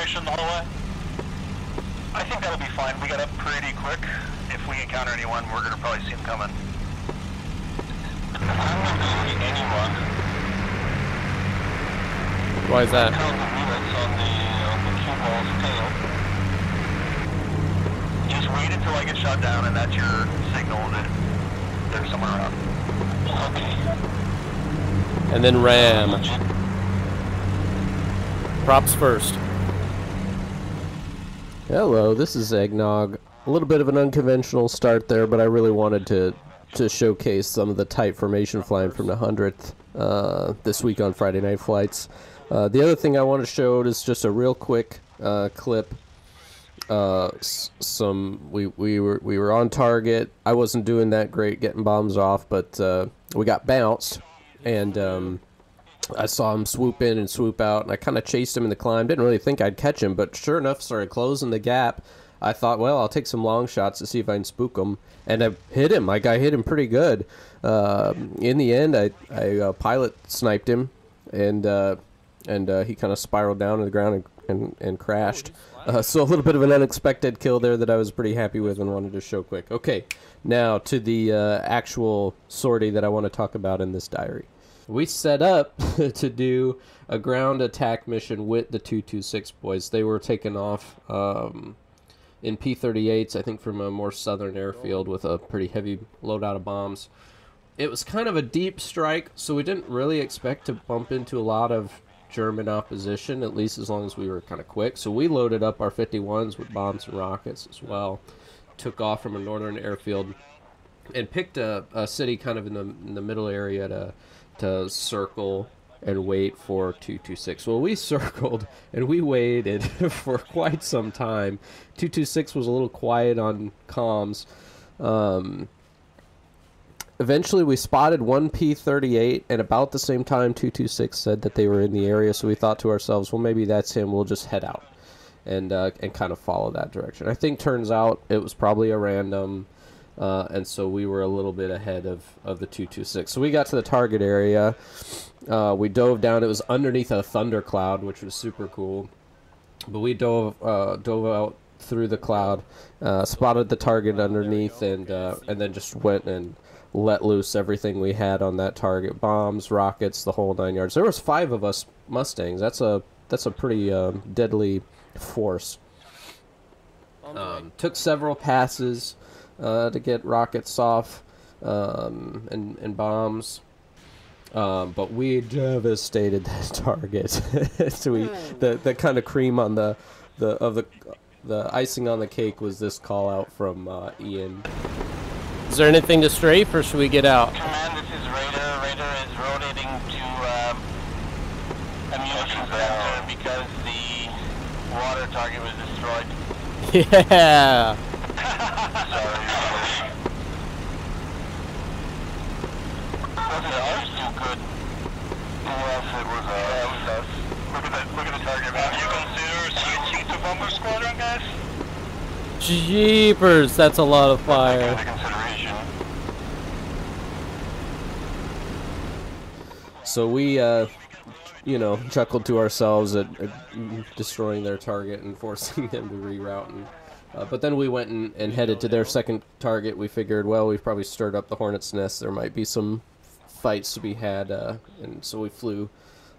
mission the whole way? I think that'll be fine. We got up pretty quick. If we encounter anyone, we're gonna probably see them coming. I'm not seeing anyone. Why is that? On the cue ball's tail. Just wait until I get shot down, and that's your signal that there's someone around. Okay. And then ram. Props first. Hello, this is Eggnog. A little bit of an unconventional start there, but I really wanted to showcase some of the tight formation flying from the 100th this week on Friday Night Flights. The other thing I want to show is just a real quick clip. We were on target. I wasn't doing that great getting bombs off, but we got bounced, and I saw him swoop in and swoop out, and I kind of chased him in the climb. Didn't really think I'd catch him, but sure enough, started closing the gap. I thought, well, I'll take some long shots to see if I can spook him, and I hit him. Like, I hit him pretty good. In the end, I pilot sniped him, and he kind of spiraled down to the ground and crashed. So a little bit of an unexpected kill there that I was pretty happy with and wanted to show quick. Okay, now to the actual sortie that I want to talk about in this diary. We set up to do a ground attack mission with the 226 boys. They were taken off in P-38s, I think from a more southern airfield with a pretty heavy loadout of bombs. It was kind of a deep strike, so we didn't really expect to bump into a lot of German opposition, at least as long as we were kind of quick. So we loaded up our 51s with bombs and rockets as well. Took off from a northern airfield and picked a city kind of in the middle area to circle and wait for 226. Well, we circled and we waited for quite some time. 226 was a little quiet on comms. Eventually we spotted one P-38, and about the same time 226 said that they were in the area, so we thought to ourselves, well, maybe that's him, we'll just head out and kind of follow that direction. I think turns out it was probably a random, and so we were a little bit ahead of the 226. So we got to the target area, we dove down. It was underneath a thundercloud, which was super cool, but we dove out through the cloud, spotted the target underneath, and then just went and let loose everything we had on that target. Bombs, rockets, the whole 9 yards. There was 5 of us Mustangs. That's a pretty deadly force. Took several passes to get rockets off and bombs, but we devastated that target. So the kind of cream on the icing on the cake was this call out from Ian. Is there anything to strafe, or should we get out? Command, this is Raider. Raider is rotating to ammunition center because the water target was destroyed. Yeah! Sorry. Wasn't ours too good? Yes, it was us. Look at the target map. You consider switching to Bomber Squadron, guys? Jeepers, that's a lot of fire. So we, chuckled to ourselves at destroying their target and forcing them to reroute. But then we went and headed to their second target. We figured, well, we've probably stirred up the hornet's nest. There might be some fights to be had, and so we flew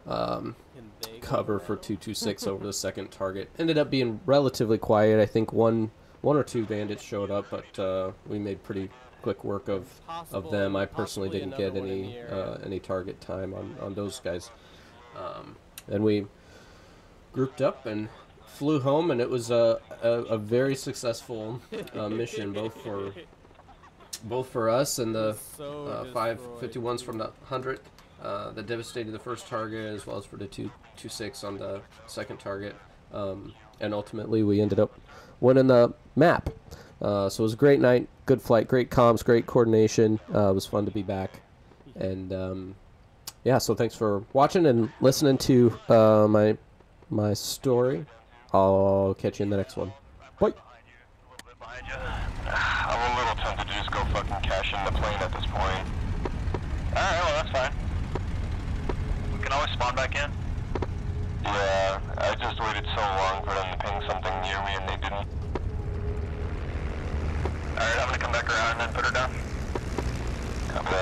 cover for 226 over the second target. Ended up being relatively quiet. I think one or two bandits showed up, but we made pretty quick work of them. I personally didn't get any target time on those guys. And we grouped up and flew home, and it was a very successful mission, both for us and the 551s from the 100th that devastated the first target, as well as for the 226 on the second target. And ultimately we ended up winning the map. So it was a great night, good flight, great comms, great coordination. It was fun to be back. And yeah, so thanks for watching and listening to my story. I'll catch you in the next one. Bye. I'm a little tempted to just go fucking cash in the plane at this point. Alright, well, that's fine. We can always spawn back in. Yeah, I just waited so long for them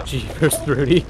Jeepers, Rudy.